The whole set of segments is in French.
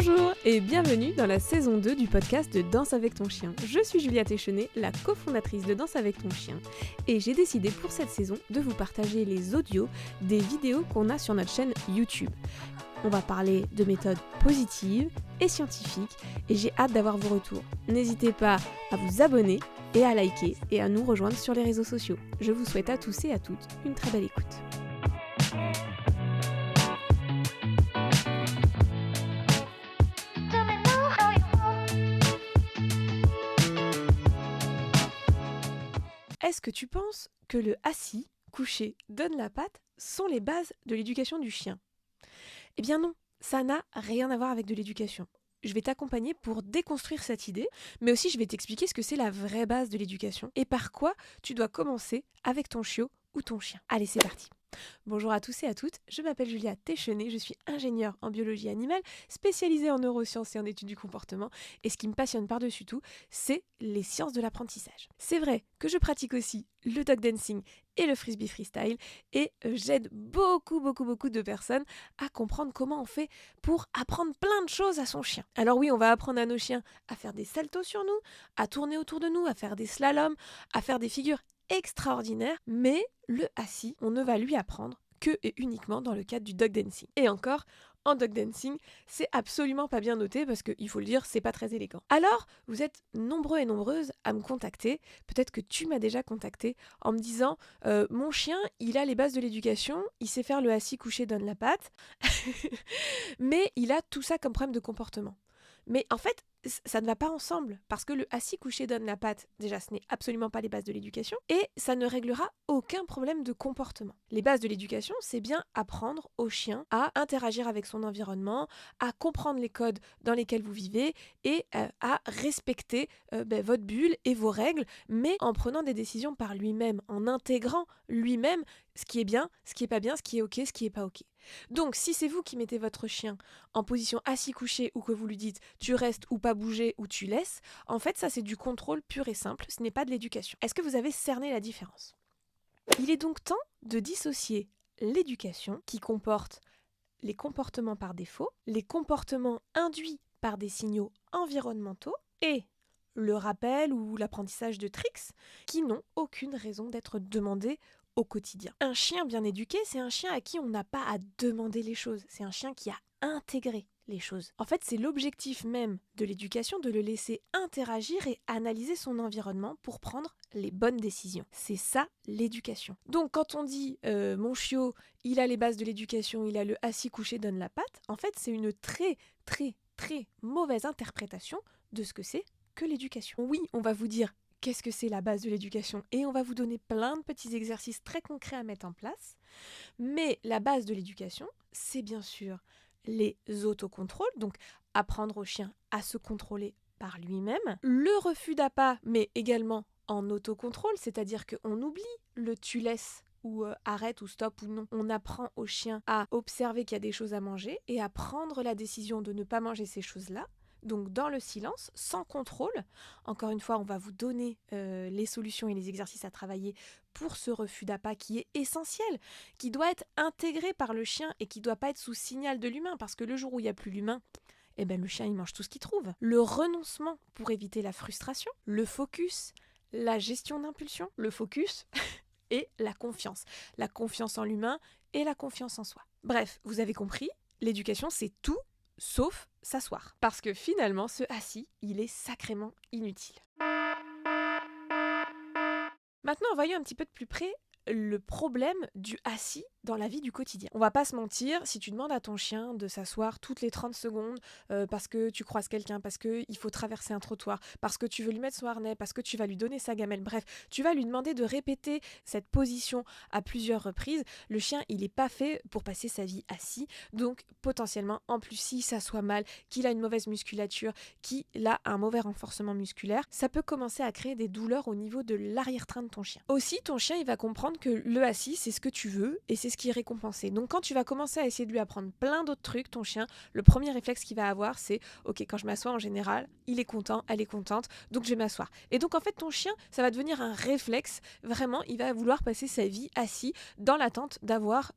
Bonjour et bienvenue dans la saison 2 du podcast de Danse avec ton chien. Je suis Julia Téchenet, la cofondatrice de Danse avec ton chien, et j'ai décidé pour cette saison de vous partager les audios des vidéos qu'on a sur notre chaîne YouTube. On va parler de méthodes positives et scientifiques et j'ai hâte d'avoir vos retours. N'hésitez pas à vous abonner et à liker et à nous rejoindre sur les réseaux sociaux. Je vous souhaite à tous et à toutes une très belle écoute. Est-ce que tu penses que le assis, couché, donne la patte sont les bases de l'éducation du chien ? Eh bien non, ça n'a rien à voir avec de l'éducation. Je vais t'accompagner pour déconstruire cette idée, mais aussi je vais t'expliquer ce que c'est la vraie base de l'éducation et par quoi tu dois commencer avec ton chiot ou ton chien. Allez, c'est parti. Bonjour à tous et à toutes, je m'appelle Julia Téchenet, je suis ingénieure en biologie animale, spécialisée en neurosciences et en études du comportement, et ce qui me passionne par-dessus tout, c'est les sciences de l'apprentissage. C'est vrai que je pratique aussi le dog dancing et le frisbee freestyle, et j'aide beaucoup de personnes à comprendre comment on fait pour apprendre plein de choses à son chien. Alors oui, on va apprendre à nos chiens à faire des saltos sur nous, à tourner autour de nous, à faire des slaloms, à faire des figures extraordinaire, mais le assis, on ne va lui apprendre que et uniquement dans le cadre du dog dancing. Et encore, en dog dancing, c'est absolument pas bien noté parce qu'il faut le dire, c'est pas très élégant. Alors, vous êtes nombreux et nombreuses à me contacter, peut-être que tu m'as déjà contacté en me disant mon chien, il a les bases de l'éducation, il sait faire le assis couché donne la patte, mais il a tout ça comme problème de comportement. Mais en fait, ça ne va pas ensemble, parce que le assis couché donne la patte, déjà ce n'est absolument pas les bases de l'éducation, et ça ne réglera aucun problème de comportement. Les bases de l'éducation, c'est bien apprendre au chien à interagir avec son environnement, à comprendre les codes dans lesquels vous vivez, et à respecter votre bulle et vos règles, mais en prenant des décisions par lui-même, en intégrant lui-même ce qui est bien, ce qui est pas bien, ce qui est ok, ce qui est pas ok. Donc, si c'est vous qui mettez votre chien en position assis couché ou que vous lui dites tu restes ou pas bouger ou tu laisses, en fait, ça c'est du contrôle pur et simple, ce n'est pas de l'éducation. Est-ce que vous avez cerné la différence ? Il est donc temps de dissocier l'éducation qui comporte les comportements par défaut, les comportements induits par des signaux environnementaux et le rappel ou l'apprentissage de tricks qui n'ont aucune raison d'être demandés au quotidien. Un chien bien éduqué, c'est un chien à qui on n'a pas à demander les choses. C'est un chien qui a intégré les choses. En fait, c'est l'objectif même de l'éducation de le laisser interagir et analyser son environnement pour prendre les bonnes décisions. C'est ça l'éducation. Donc quand on dit mon chiot, il a les bases de l'éducation, il a le assis couché donne la patte, en fait c'est une très mauvaise interprétation de ce que c'est que l'éducation. Oui, on va vous dire qu'est-ce que c'est la base de l'éducation et on va vous donner plein de petits exercices très concrets à mettre en place. Mais la base de l'éducation, c'est bien sûr les autocontrôles, donc apprendre au chien à se contrôler par lui-même, le refus d'appât, mais également en autocontrôle, c'est-à-dire qu'on oublie le tu laisses ou arrête ou stop ou non. On apprend au chien à observer qu'il y a des choses à manger et à prendre la décision de ne pas manger ces choses-là. Donc dans le silence, sans contrôle. Encore une fois, on va vous donner les solutions et les exercices à travailler pour ce refus d'appât qui est essentiel, qui doit être intégré par le chien et qui ne doit pas être sous signal de l'humain, parce que le jour où il n'y a plus l'humain, le chien il mange tout ce qu'il trouve. Le renoncement pour éviter la frustration, le focus, la gestion d'impulsion, le focus et la confiance. La confiance en l'humain et la confiance en soi. Bref, vous avez compris, l'éducation c'est tout sauf s'asseoir. Parce que finalement, ce assis, il est sacrément inutile. Maintenant, voyons un petit peu de plus près le problème du assis dans la vie du quotidien. On va pas se mentir, si tu demandes à ton chien de s'asseoir toutes les 30 secondes parce que tu croises quelqu'un, parce qu'il faut traverser un trottoir, parce que tu veux lui mettre son harnais, parce que tu vas lui donner sa gamelle, bref, tu vas lui demander de répéter cette position à plusieurs reprises, le chien, il est pas fait pour passer sa vie assis, donc potentiellement, en plus, s'il s'assoit mal, qu'il a une mauvaise musculature, qu'il a un mauvais renforcement musculaire, ça peut commencer à créer des douleurs au niveau de l'arrière-train de ton chien. Aussi, ton chien, il va comprendre comprendre que le assis, c'est ce que tu veux et c'est ce qui est récompensé. Donc quand tu vas commencer à essayer de lui apprendre plein d'autres trucs, ton chien, le premier réflexe qu'il va avoir, c'est ok, quand je m'assois en général, il est content, elle est contente, donc je vais m'asseoir. Et donc en fait, ton chien, ça va devenir un réflexe. Vraiment, il va vouloir passer sa vie assis dans l'attente d'avoir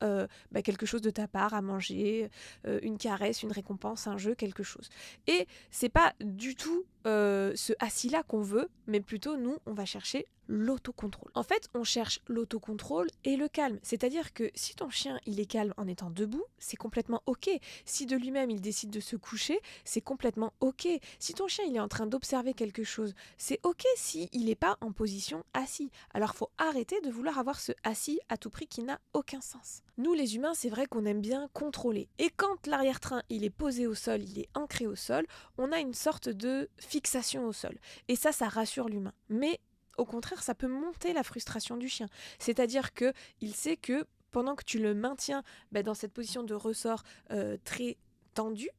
quelque chose de ta part à manger, une caresse, une récompense, un jeu, quelque chose. Et c'est pas du tout ce assis-là qu'on veut, mais plutôt nous, on va chercher l'autocontrôle. En fait, on cherche l'autocontrôle et le calme. C'est-à-dire que si ton chien, il est calme en étant debout, c'est complètement ok. Si de lui-même, il décide de se coucher, c'est complètement ok. Si ton chien, il est en train d'observer quelque chose, c'est ok si il n'est pas en position assis. Alors, faut arrêter de vouloir avoir ce assis à tout prix qui n'a aucun sens. Nous, les humains, c'est vrai qu'on aime bien contrôler. Et quand l'arrière-train, il est posé au sol, il est ancré au sol, on a une sorte de fixation au sol. Et ça rassure l'humain. Mais au contraire, ça peut monter la frustration du chien. C'est-à-dire qu'il sait que pendant que tu le maintiens dans cette position de ressort très tendue,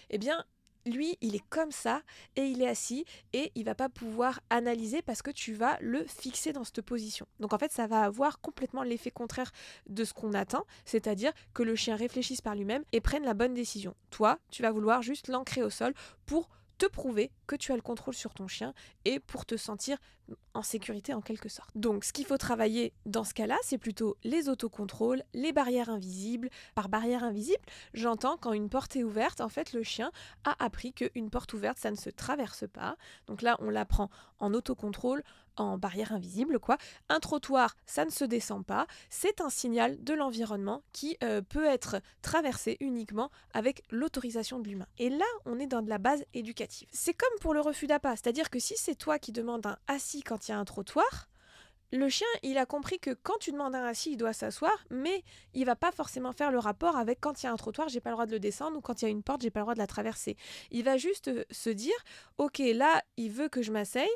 eh bien, lui, il est comme ça et il est assis et il va pas pouvoir analyser parce que tu vas le fixer dans cette position. Donc en fait, ça va avoir complètement l'effet contraire de ce qu'on attend, c'est-à-dire que le chien réfléchisse par lui-même et prenne la bonne décision. Toi, tu vas vouloir juste l'ancrer au sol pour te prouver que tu as le contrôle sur ton chien et pour te sentir en sécurité en quelque sorte. Donc ce qu'il faut travailler dans ce cas-là, c'est plutôt les autocontrôles, les barrières invisibles. Par barrière invisible, j'entends quand une porte est ouverte, en fait le chien a appris qu'une porte ouverte, ça ne se traverse pas. Donc là, on l'apprend en autocontrôle, en barrière invisible, quoi. Un trottoir, ça ne se descend pas. C'est un signal de l'environnement qui peut être traversé uniquement avec l'autorisation de l'humain. Et là, on est dans de la base éducative. C'est comme pour le refus d'appât, c'est-à-dire que si c'est toi qui demandes un assis quand il y a un trottoir, le chien, il a compris que quand tu demandes un assis, il doit s'asseoir, mais il va pas forcément faire le rapport avec quand il y a un trottoir, j'ai pas le droit de le descendre, ou quand il y a une porte, j'ai pas le droit de la traverser. Il va juste se dire, ok, là, il veut que je m'asseye,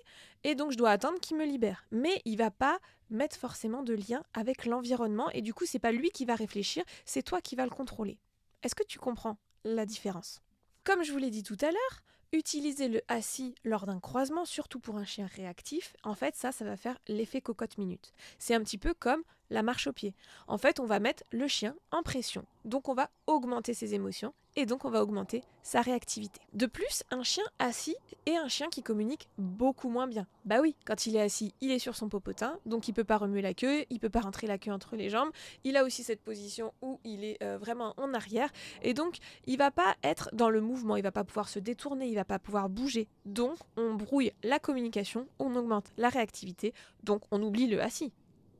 et donc je dois attendre qu'il me libère. Mais il va pas mettre forcément de lien avec l'environnement, et du coup, c'est pas lui qui va réfléchir, c'est toi qui vas le contrôler. Est-ce que tu comprends la différence ? Comme je vous l'ai dit tout à l'heure, utiliser le assis lors d'un croisement, surtout pour un chien réactif, en fait, ça va faire l'effet cocotte-minute. C'est un petit peu comme la marche au pied. En fait, on va mettre le chien en pression. Donc, on va augmenter ses émotions et donc on va augmenter sa réactivité. De plus, un chien assis est un chien qui communique beaucoup moins bien. Bah oui, quand il est assis, il est sur son popotin, donc il peut pas remuer la queue, il peut pas rentrer la queue entre les jambes. Il a aussi cette position où il est vraiment en arrière et donc il va pas être dans le mouvement, il va pas pouvoir se détourner, il va pas pouvoir bouger. Donc on brouille la communication, on augmente la réactivité, donc on oublie le assis.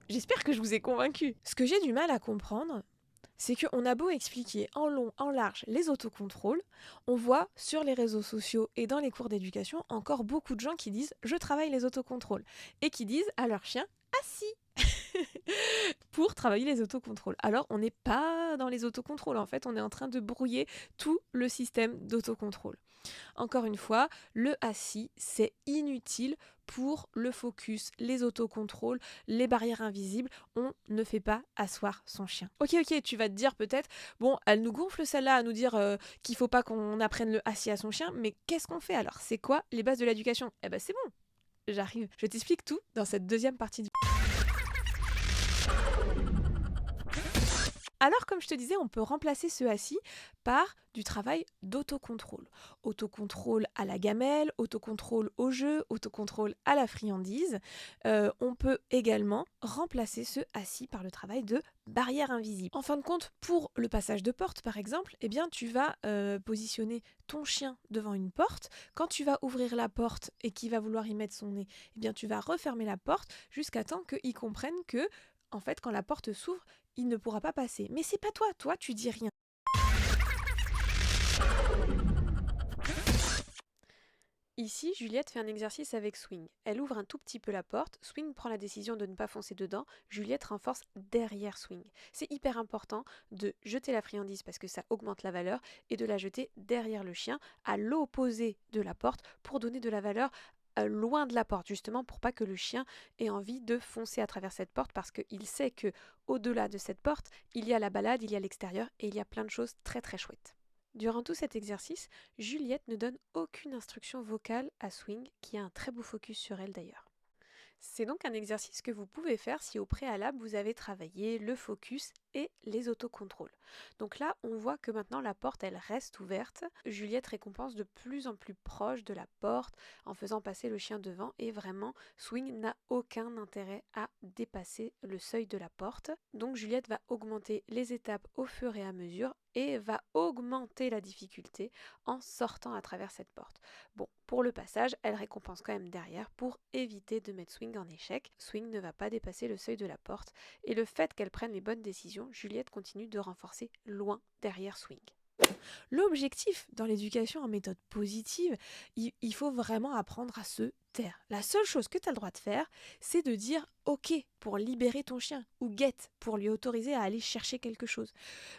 J'espère que je vous ai convaincu. Ce que j'ai du mal à comprendre, c'est qu'on a beau expliquer en long, en large les autocontrôles, on voit sur les réseaux sociaux et dans les cours d'éducation encore beaucoup de gens qui disent « je travaille les autocontrôles » et qui disent à leur chien « assis » pour travailler les autocontrôles. Alors on n'est pas dans les autocontrôles, en fait on est en train de brouiller tout le système d'autocontrôle. Encore une fois, le assis, c'est inutile pour le focus, les autocontrôles, les barrières invisibles. On ne fait pas asseoir son chien. Ok, tu vas te dire peut-être, bon, elle nous gonfle celle-là à nous dire qu'il faut pas qu'on apprenne le assis à son chien, mais qu'est-ce qu'on fait alors ? C'est quoi les bases de l'éducation ? Eh ben c'est bon, j'arrive. Je t'explique tout dans cette deuxième partie du... Alors, comme je te disais, on peut remplacer ce assis par du travail d'autocontrôle. Autocontrôle à la gamelle, autocontrôle au jeu, autocontrôle à la friandise. On peut également remplacer ce assis par le travail de barrière invisible. En fin de compte, pour le passage de porte, par exemple, eh bien, tu vas positionner ton chien devant une porte. Quand tu vas ouvrir la porte et qu'il va vouloir y mettre son nez, eh bien, tu vas refermer la porte jusqu'à temps qu'il comprenne que, en fait, quand la porte s'ouvre, il ne pourra pas passer. Mais c'est pas toi, tu dis rien. Ici, Juliette fait un exercice avec Swing. Elle ouvre un tout petit peu la porte, Swing prend la décision de ne pas foncer dedans, Juliette renforce derrière Swing. C'est hyper important de jeter la friandise parce que ça augmente la valeur et de la jeter derrière le chien, à l'opposé de la porte, pour donner de la valeur loin de la porte, justement pour pas que le chien ait envie de foncer à travers cette porte parce qu'il sait que au-delà de cette porte, il y a la balade, il y a l'extérieur et il y a plein de choses très très chouettes. Durant tout cet exercice, Juliette ne donne aucune instruction vocale à Swing, qui a un très beau focus sur elle d'ailleurs. C'est donc un exercice que vous pouvez faire si au préalable vous avez travaillé le focus et les autocontrôles. Donc là, on voit que maintenant la porte, elle reste ouverte. Juliette récompense de plus en plus proche de la porte en faisant passer le chien devant et vraiment, Swing n'a aucun intérêt à dépasser le seuil de la porte. Donc Juliette va augmenter les étapes au fur et à mesure et va augmenter la difficulté en sortant à travers cette porte. Bon, pour le passage, elle récompense quand même derrière pour éviter de mettre Swing en échec. Swing ne va pas dépasser le seuil de la porte et le fait qu'elle prenne les bonnes décisions, Juliette continue de renforcer loin derrière Swing. L'objectif dans l'éducation en méthode positive, il faut vraiment apprendre à se taire. La seule chose que tu as le droit de faire, c'est de dire OK pour libérer ton chien ou get pour lui autoriser à aller chercher quelque chose.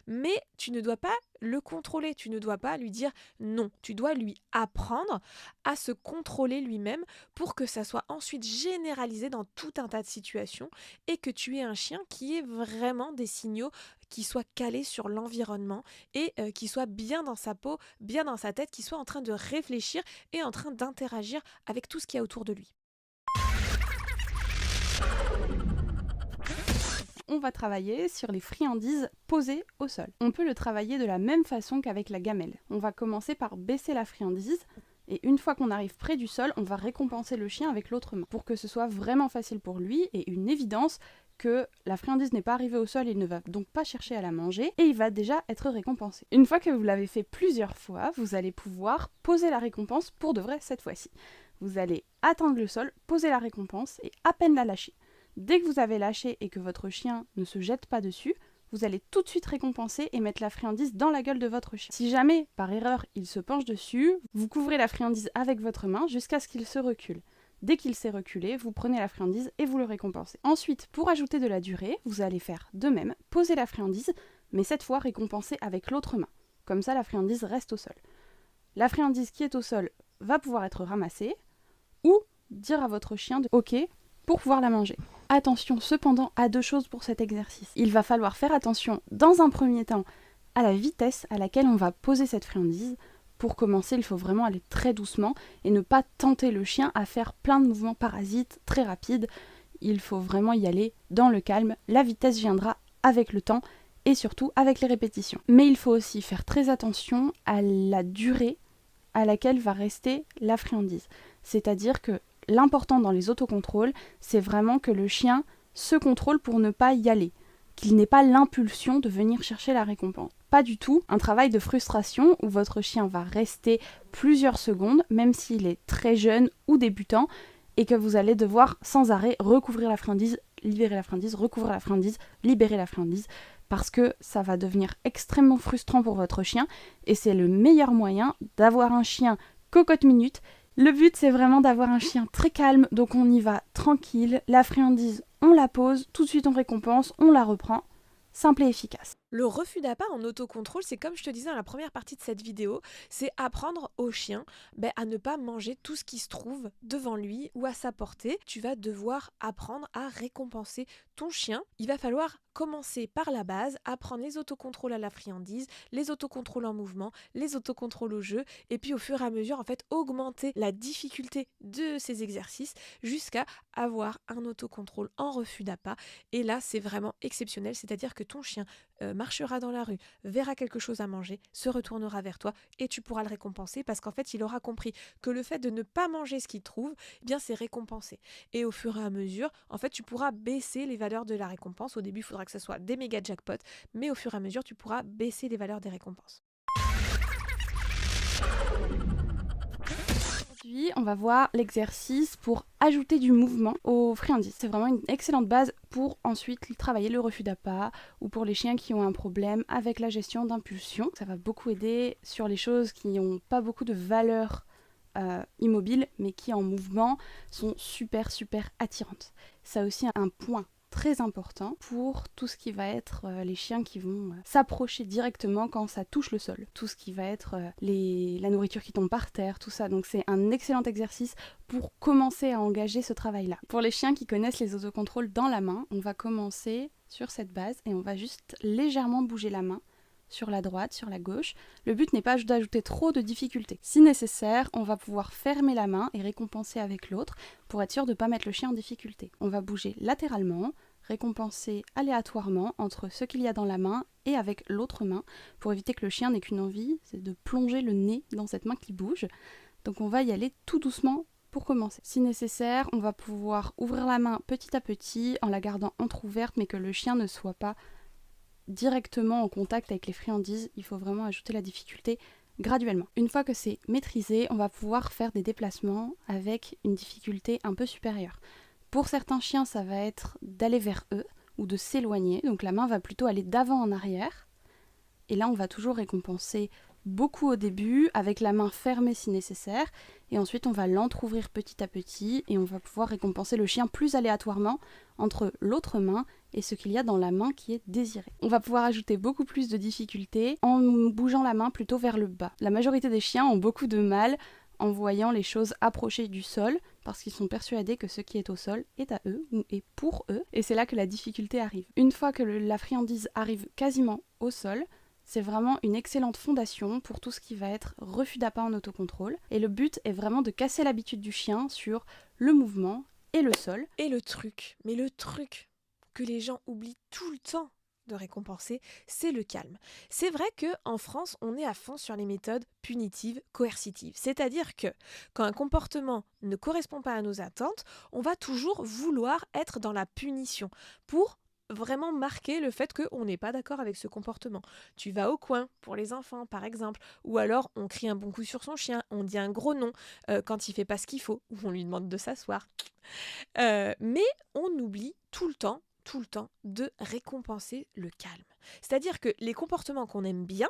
Mais tu ne dois pas le contrôler, tu ne dois pas lui dire non. Tu dois lui apprendre à se contrôler lui-même pour que ça soit ensuite généralisé dans tout un tas de situations et que tu aies un chien qui ait vraiment des signaux qui soient calés sur l'environnement et qui soit bien dans sa peau, bien dans sa tête, qui soit en train de réfléchir et en train d'interagir avec tout ce qu'il y a autour de lui. On va travailler sur les friandises posées au sol. On peut le travailler de la même façon qu'avec la gamelle. On va commencer par baisser la friandise et une fois qu'on arrive près du sol, on va récompenser le chien avec l'autre main pour que ce soit vraiment facile pour lui et une évidence que la friandise n'est pas arrivée au sol, il ne va donc pas chercher à la manger et il va déjà être récompensé. Une fois que vous l'avez fait plusieurs fois, vous allez pouvoir poser la récompense pour de vrai cette fois-ci. Vous allez atteindre le sol, poser la récompense et à peine la lâcher. Dès que vous avez lâché et que votre chien ne se jette pas dessus, vous allez tout de suite récompenser et mettre la friandise dans la gueule de votre chien. Si jamais, par erreur, il se penche dessus, vous couvrez la friandise avec votre main jusqu'à ce qu'il se recule. Dès qu'il s'est reculé, vous prenez la friandise et vous le récompensez. Ensuite, pour ajouter de la durée, vous allez faire de même, poser la friandise, mais cette fois récompenser avec l'autre main. Comme ça, la friandise reste au sol. La friandise qui est au sol va pouvoir être ramassée ou dire à votre chien de OK pour pouvoir la manger. Attention cependant à deux choses pour cet exercice. Il va falloir faire attention dans un premier temps à la vitesse à laquelle on va poser cette friandise. Pour commencer, il faut vraiment aller très doucement et ne pas tenter le chien à faire plein de mouvements parasites très rapides. Il faut vraiment y aller dans le calme. La vitesse viendra avec le temps et surtout avec les répétitions. Mais il faut aussi faire très attention à la durée à laquelle va rester la friandise. C'est-à-dire que l'important dans les autocontrôles, c'est vraiment que le chien se contrôle pour ne pas y aller, qu'il n'ait pas l'impulsion de venir chercher la récompense. Pas du tout un travail de frustration où votre chien va rester plusieurs secondes, même s'il est très jeune ou débutant, et que vous allez devoir sans arrêt recouvrir la friandise, libérer la friandise, recouvrir la friandise, libérer la friandise, parce que ça va devenir extrêmement frustrant pour votre chien, et c'est le meilleur moyen d'avoir un chien cocotte minute. Le but, c'est vraiment d'avoir un chien très calme, donc on y va tranquille. La friandise, on la pose, tout de suite on récompense, on la reprend. Simple et efficace. Le refus d'appât en autocontrôle, c'est comme je te disais dans la première partie de cette vidéo, c'est apprendre au chien à ne pas manger tout ce qui se trouve devant lui ou à sa portée. Tu vas devoir apprendre à récompenser ton chien. Il va falloir commencer par la base, apprendre les autocontrôles à la friandise, les autocontrôles en mouvement, les autocontrôles au jeu, et puis au fur et à mesure, en fait, augmenter la difficulté de ces exercices jusqu'à avoir un autocontrôle en refus d'appât. Et là, c'est vraiment exceptionnel, c'est-à-dire que ton chien marchera dans la rue, verra quelque chose à manger, se retournera vers toi et tu pourras le récompenser parce qu'en fait, il aura compris que le fait de ne pas manger ce qu'il trouve, c'est récompensé. Et au fur et à mesure, en fait, tu pourras baisser les valeurs de la récompense. Au début, il faudra que ce soit des méga jackpots, mais au fur et à mesure, tu pourras baisser les valeurs des récompenses. Aujourd'hui, on va voir l'exercice pour ajouter du mouvement aux friandises. C'est vraiment une excellente base pour ensuite travailler le refus d'appât ou pour les chiens qui ont un problème avec la gestion d'impulsion. Ça va beaucoup aider sur les choses qui n'ont pas beaucoup de valeur immobile mais qui en mouvement sont super attirantes. Ça a aussi un point très important pour tout ce qui va être les chiens qui vont s'approcher directement quand ça touche le sol. Tout ce qui va être la nourriture qui tombe par terre, tout ça. Donc c'est un excellent exercice pour commencer à engager ce travail-là. Pour les chiens qui connaissent les autocontrôles dans la main, on va commencer sur cette base et on va juste légèrement bouger la main sur la droite, sur la gauche. Le but n'est pas d'ajouter trop de difficultés. Si nécessaire, on va pouvoir fermer la main et récompenser avec l'autre pour être sûr de ne pas mettre le chien en difficulté. On va bouger latéralement, récompenser aléatoirement entre ce qu'il y a dans la main et avec l'autre main pour éviter que le chien n'ait qu'une envie, c'est de plonger le nez dans cette main qui bouge. Donc on va y aller tout doucement pour commencer. Si nécessaire, on va pouvoir ouvrir la main petit à petit en la gardant entrouverte mais que le chien ne soit pas directement en contact avec les friandises. Il faut vraiment ajouter la difficulté graduellement. Une fois que c'est maîtrisé, on va pouvoir faire des déplacements avec une difficulté un peu supérieure. Pour certains chiens, ça va être d'aller vers eux ou de s'éloigner. Donc la main va plutôt aller d'avant en arrière. Et là, on va toujours récompenser beaucoup au début, avec la main fermée si nécessaire. Et ensuite, on va l'entrouvrir petit à petit et on va pouvoir récompenser le chien plus aléatoirement entre l'autre main et ce qu'il y a dans la main qui est désiré. On va pouvoir ajouter beaucoup plus de difficultés en bougeant la main plutôt vers le bas. La majorité des chiens ont beaucoup de mal en voyant les choses approcher du sol parce qu'ils sont persuadés que ce qui est au sol est à eux ou est pour eux. Et c'est là que la difficulté arrive. Une fois que la friandise arrive quasiment au sol, c'est vraiment une excellente fondation pour tout ce qui va être refus d'appât en autocontrôle. Et le but est vraiment de casser l'habitude du chien sur le mouvement et le sol. Et le truc que les gens oublient tout le temps de récompenser, c'est le calme. C'est vrai qu'en France, on est à fond sur les méthodes punitives, coercitives. C'est-à-dire que quand un comportement ne correspond pas à nos attentes, on va toujours vouloir être dans la punition pour vraiment marquer le fait qu'on n'est pas d'accord avec ce comportement. Tu vas au coin, pour les enfants par exemple, ou alors on crie un bon coup sur son chien, on dit un gros nom quand il fait pas ce qu'il faut, ou on lui demande de s'asseoir. Mais on oublie tout le temps de récompenser le calme. C'est-à-dire que les comportements qu'on aime bien,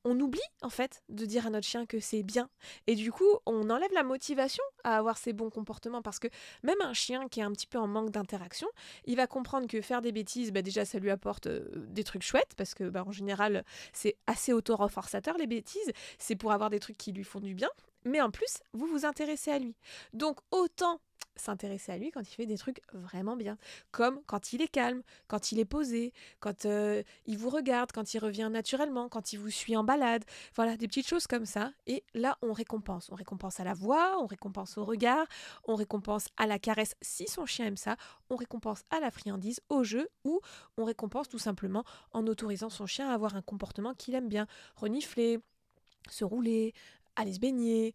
on oublie en fait de dire à notre chien que c'est bien. Et du coup, on enlève la motivation à avoir ces bons comportements parce que même un chien qui est un petit peu en manque d'interaction, il va comprendre que faire des bêtises, déjà ça lui apporte des trucs chouettes parce que en général, c'est assez auto-renforçateur les bêtises, c'est pour avoir des trucs qui lui font du bien. Mais en plus, vous vous intéressez à lui. Donc autant s'intéresser à lui quand il fait des trucs vraiment bien. Comme quand il est calme, quand il est posé, quand il vous regarde, quand il revient naturellement, quand il vous suit en balade. Voilà, des petites choses comme ça. Et là, on récompense. On récompense à la voix, on récompense au regard, on récompense à la caresse si son chien aime ça, on récompense à la friandise, au jeu, ou on récompense tout simplement en autorisant son chien à avoir un comportement qu'il aime bien. Renifler, se rouler, aller se baigner,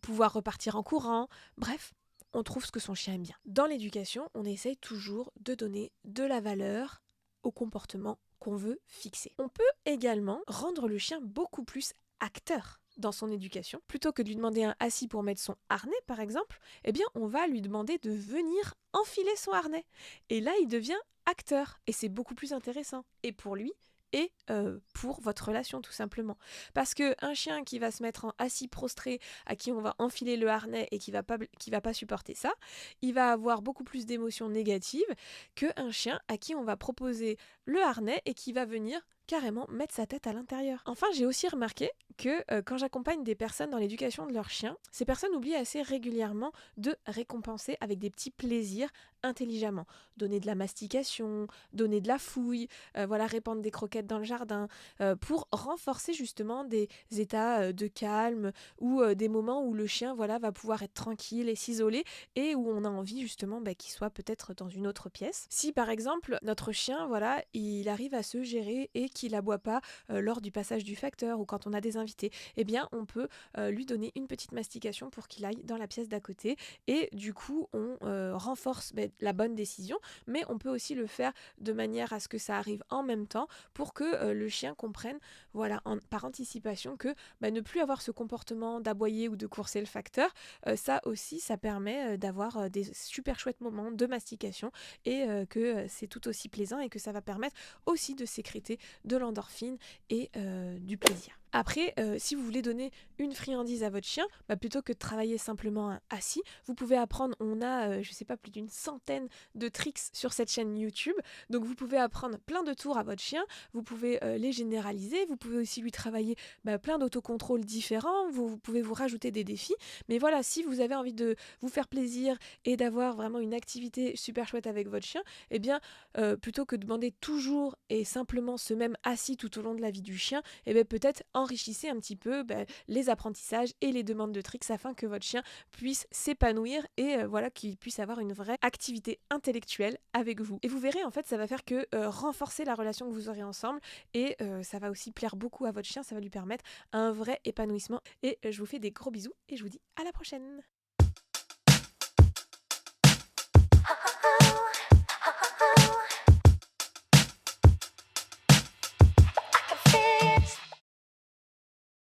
pouvoir repartir en courant, bref, on trouve ce que son chien aime bien. Dans l'éducation, on essaye toujours de donner de la valeur au comportement qu'on veut fixer. On peut également rendre le chien beaucoup plus acteur dans son éducation. Plutôt que de lui demander un assis pour mettre son harnais, par exemple, on va lui demander de venir enfiler son harnais. Et là, il devient acteur. Et c'est beaucoup plus intéressant. Et pour lui, et pour votre relation tout simplement. Parce qu'un chien qui va se mettre en assis prostré, à qui on va enfiler le harnais et qui va pas supporter ça, il va avoir beaucoup plus d'émotions négatives qu'un chien à qui on va proposer le harnais et qui va venir carrément mettre sa tête à l'intérieur. Enfin, j'ai aussi remarqué que quand j'accompagne des personnes dans l'éducation de leurs chiens, ces personnes oublient assez régulièrement de récompenser avec des petits plaisirs intelligemment. Donner de la mastication, donner de la fouille, répandre des croquettes dans le jardin, pour renforcer justement des états de calme ou des moments où le chien va pouvoir être tranquille et s'isoler et où on a envie justement qu'il soit peut-être dans une autre pièce. Si par exemple notre chien il arrive à se gérer et qu'il aboie pas lors du passage du facteur ou quand on a des invités, on peut lui donner une petite mastication pour qu'il aille dans la pièce d'à côté et du coup on renforce la bonne décision, mais on peut aussi le faire de manière à ce que ça arrive en même temps pour que le chien comprenne par anticipation que ne plus avoir ce comportement d'aboyer ou de courser le facteur, ça aussi ça permet d'avoir des super chouettes moments de mastication et que c'est tout aussi plaisant et que ça va permettre aussi de sécréter de l'endorphine et du plaisir. Après, si vous voulez donner une friandise à votre chien, plutôt que de travailler simplement assis, vous pouvez apprendre, on a, je sais pas, plus d'une centaine de tricks sur cette chaîne YouTube, donc vous pouvez apprendre plein de tours à votre chien, vous pouvez les généraliser, vous pouvez aussi lui travailler plein d'autocontrôles différents, vous pouvez vous rajouter des défis, mais voilà, si vous avez envie de vous faire plaisir et d'avoir vraiment une activité super chouette avec votre chien, eh bien, plutôt que de demander toujours et simplement ce même assis tout au long de la vie du chien, eh bien peut-être enrichissez un petit peu les apprentissages et les demandes de tricks afin que votre chien puisse s'épanouir et voilà, qu'il puisse avoir une vraie activité intellectuelle avec vous. Et vous verrez, en fait, ça va faire que renforcer la relation que vous aurez ensemble et ça va aussi plaire beaucoup à votre chien, ça va lui permettre un vrai épanouissement. Et je vous fais des gros bisous et je vous dis à la prochaine.